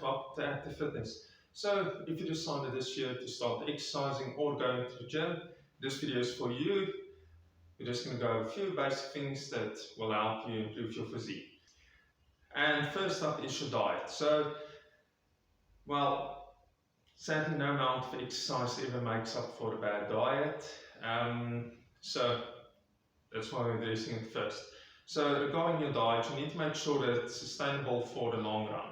up to active fitness. So if you decided this year to start exercising or going to the gym, this video is for you. We're just going to go over a few basic things that will help you improve your physique. And first up is your diet. So, well, sadly no amount of exercise ever makes up for a bad diet. So that's why we're addressing it first. So regarding your diet, you need to make sure that it's sustainable for the long run.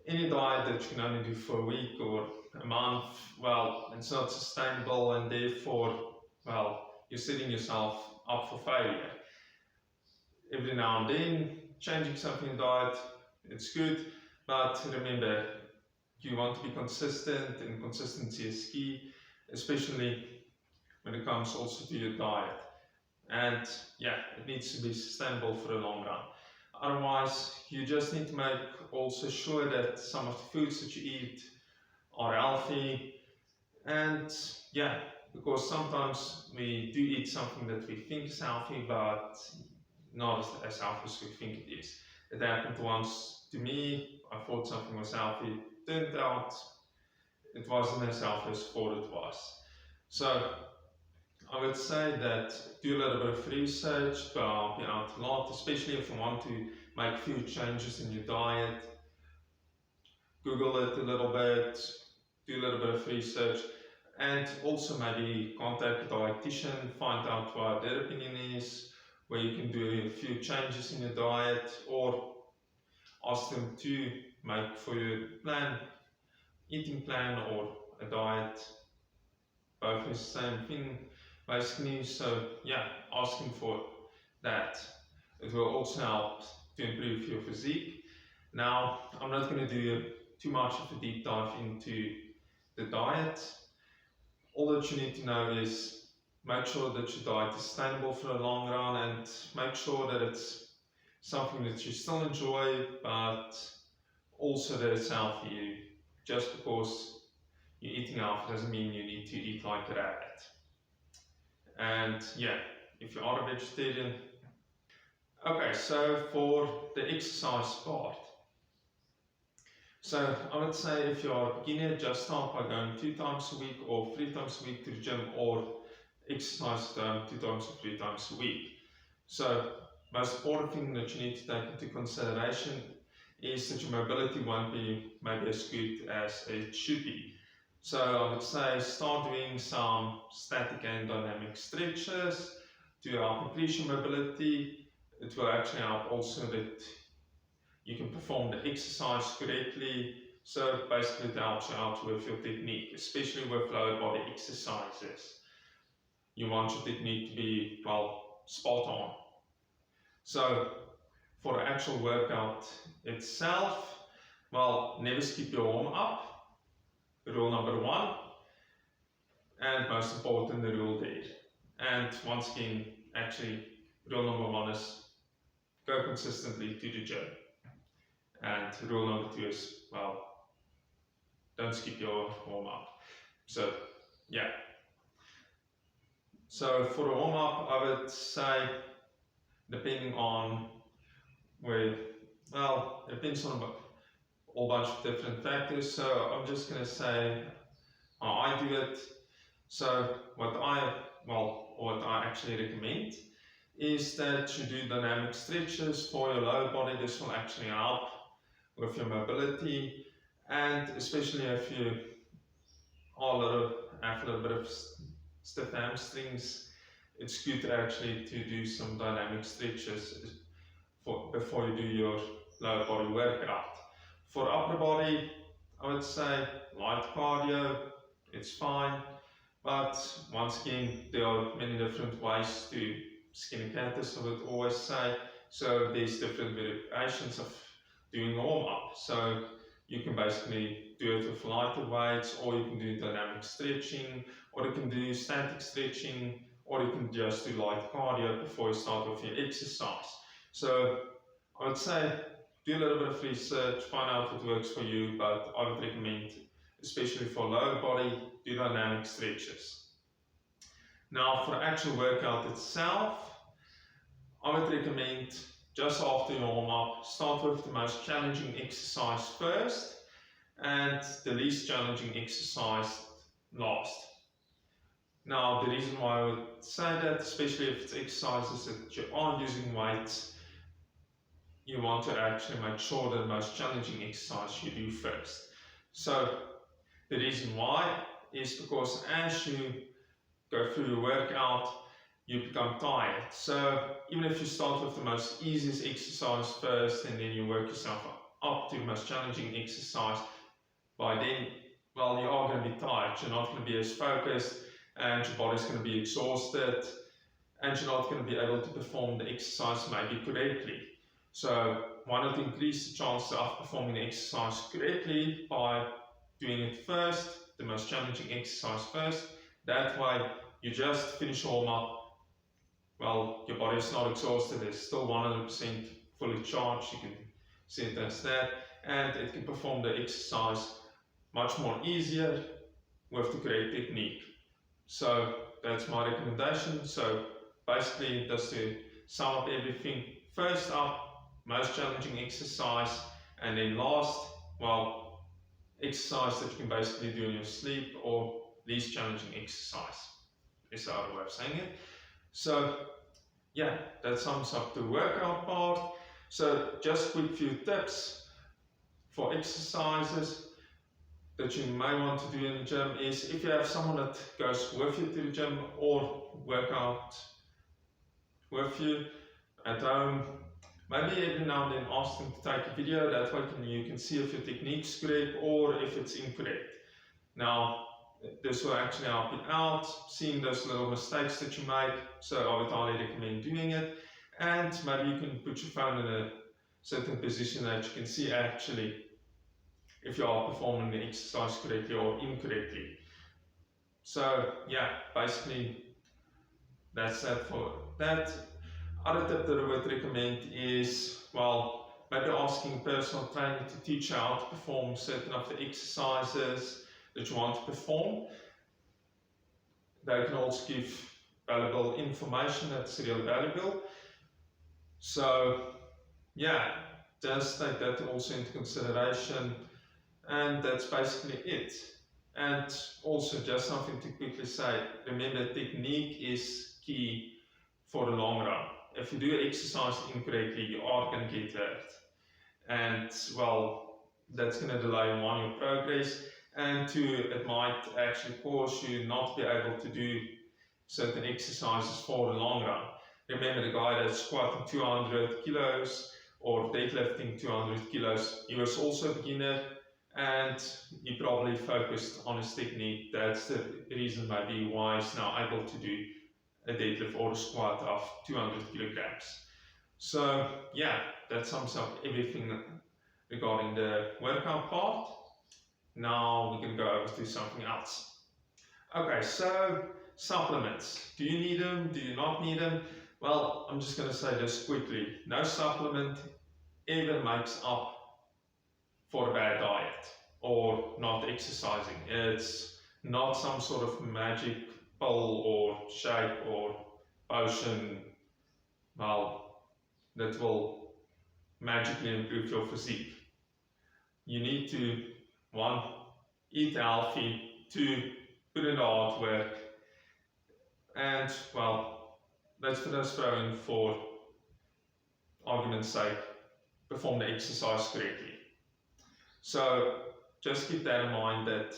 Any diet that you can only do for a week or a month, well, it's not sustainable, and therefore, well, you're setting yourself up for failure. Every now and then, changing something in diet, it's good, but remember, you want to be consistent, and consistency is key, especially when it comes also to your diet. And yeah, it needs to be sustainable for the long run. Otherwise, you just need to make also sure that some of the foods that you eat are healthy. And yeah, because sometimes we do eat something that we think is healthy, but not as healthy as we think it is. It happened once to me. I thought something was healthy. Turned out it wasn't as healthy as I thought it was. So I would say that do a little bit of research to help you out a lot, especially if you want to make a few changes in your diet. Google it a little bit, do a little bit of research, and also maybe contact a dietitian, find out what their opinion is, where you can do a few changes in your diet, or ask them to make for your eating plan or a diet. Both is the same thing basically, so yeah, asking for that. It will also help to improve your physique. Now, I'm not going to do too much of a deep dive into the diet. All that you need to know is make sure that your diet is sustainable for the long run, and make sure that it's something that you still enjoy, but also that it's healthy. Just because you're eating healthy doesn't mean you need to eat like a rabbit. And yeah, if you are a vegetarian. Okay, so for the exercise part. So I would say if you are a beginner, just start by going 2 times a week or 3 times a week to the gym, or exercise at home 2 times or 3 times a week. So most important thing that you need to take into consideration is that your mobility won't be maybe as good as it should be. So I would say start doing some static and dynamic stretches to help increase your mobility. It will actually help also that you can perform the exercise correctly. So basically it helps you out with your technique, especially with lower body exercises. You want your technique to be, well, spot on. So for the actual workout itself, well, never skip your warm up. Rule number 1, and most important, the rule there. And once again, actually, rule number 1 is go consistently to the gym. And rule number 2 is, well, don't skip your warm up. So, yeah. So for the warm up, I would say, depending on where, well, it depends on a whole bunch of different factors. So I'm just going to say how I do it. So what I actually recommend is that you do dynamic stretches for your lower body. This will actually help with your mobility, and especially if you have a little bit of stiff hamstrings, it's good actually to do some dynamic stretches before you do your lower body workout. For upper body, I would say light cardio, it's fine, but once again, there are many different ways to skin a cat, as I would always say. So there's different variations of doing a warm up. So you can basically do it with lighter weights, or you can do dynamic stretching, or you can do static stretching, or you can just do light cardio before you start with your exercise. So I would say do a little bit of research, find out what works for you, but I would recommend, especially for lower body, do dynamic stretches. Now for the actual workout itself, I would recommend just after your warm up, start with the most challenging exercise first, and the least challenging exercise last. Now, the reason why I would say that, especially if it's exercises that you are using weights, you want to actually make sure that the most challenging exercise you do first. So the reason why is because as you go through your workout, you become tired. So even if you start with the most easiest exercise first and then you work yourself up to the most challenging exercise, by then, well, you are going to be tired. You're not going to be as focused and your body's going to be exhausted and you're not going to be able to perform the exercise maybe correctly. So why not increase the chances of performing the exercise correctly by doing it first, the most challenging exercise first. That way you just finish warm up. Well, your body is not exhausted, it's still 100% fully charged, you can see it as that, and it can perform the exercise much more easier with the correct technique. So that's my recommendation. So basically, just to sum up everything, first up, most challenging exercise, and then last, well, exercise that you can basically do in your sleep, or least challenging exercise is the other way of saying it. So yeah, that sums up the workout part. So just quick few tips for exercises that you may want to do in the gym is, if you have someone that goes with you to the gym or work out with you at home, maybe every now and then ask them to take a video. That way you can see if your technique's correct or if it's incorrect. Now, this will actually help you out, seeing those little mistakes that you make, so I would highly recommend doing it. And maybe you can put your phone in a certain position that you can see actually if you are performing the exercise correctly or incorrectly. So yeah, basically that's that for that. Other tip that I would recommend is, well, maybe asking a personal trainer to teach you how to perform certain of the exercises that you want to perform. They can also give valuable information that's really valuable. So yeah, just take that also into consideration, and that's basically it. And also just something to quickly say, remember, technique is key for the long run. If you do exercise incorrectly, you are going to get hurt, and well, that's going to delay on your progress, and it might actually cause you not to be able to do certain exercises for the long run. Remember, the guy that's squatting 200 kilos or deadlifting 200 kilos, he was also a beginner and he probably focused on his technique. That's the reason maybe why he's now able to do a deadlift or a squat of 200 kilograms. So yeah, that sums up everything regarding the workout part. Now we can go over to something else. Okay, so supplements. Do you need them? Do you not need them? Well, I'm just going to say this quickly. No supplement ever makes up for a bad diet or not exercising. It's not some sort of magic pill or shake or potion, well, that will magically improve your physique. You need to, 1, eat healthy, 2, put in the hard work, and well, let's put us throw in, for argument's sake, perform the exercise correctly. So just keep that in mind, that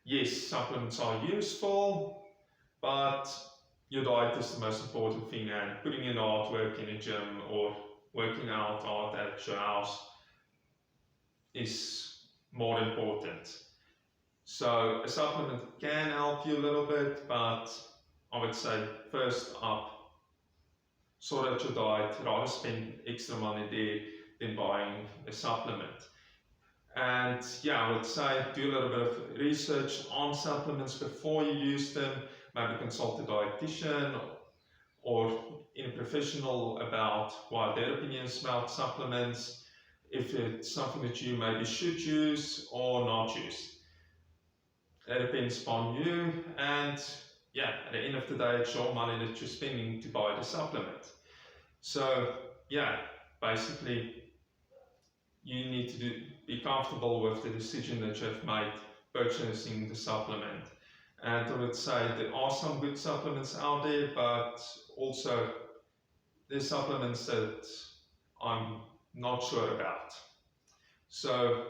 yes, supplements are useful, but your diet is the most important thing, and putting in hard work in a gym or working out hard at your house is more important. So a supplement can help you a little bit, but I would say first up, sort out your diet, rather spend extra money there than buying a supplement. And yeah, I would say do a little bit of research on supplements before you use them. Maybe consult a dietitian or in a professional about what their opinions about supplements, if it's something that you maybe should use or not use. It depends upon you, and yeah, at the end of the day, it's your money that you're spending to buy the supplement. So yeah, basically you need to be comfortable with the decision that you have made purchasing the supplement. And I would say there are some good supplements out there, but also there's supplements that I'm not sure about. So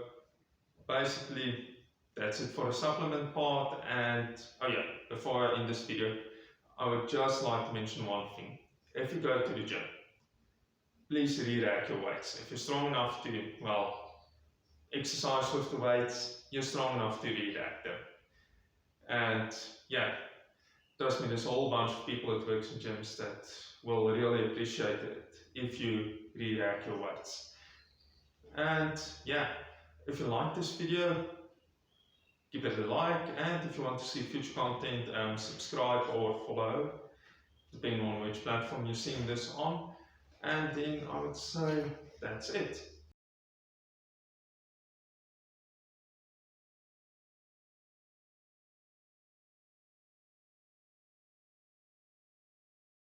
basically, that's it for the supplement part. And oh yeah, before I end this video, I would just like to mention one thing. If you go to the gym, please re-rack your weights. If you're strong enough to, well, exercise with the weights, you're strong enough to re-rack them. And yeah, trust me, there's a whole bunch of people that work in gyms that will really appreciate it if you re-rack your weights. And yeah, if you like this video, give it a like, and if you want to see future content, subscribe or follow, depending on which platform you're seeing this on. And then I would say that's it.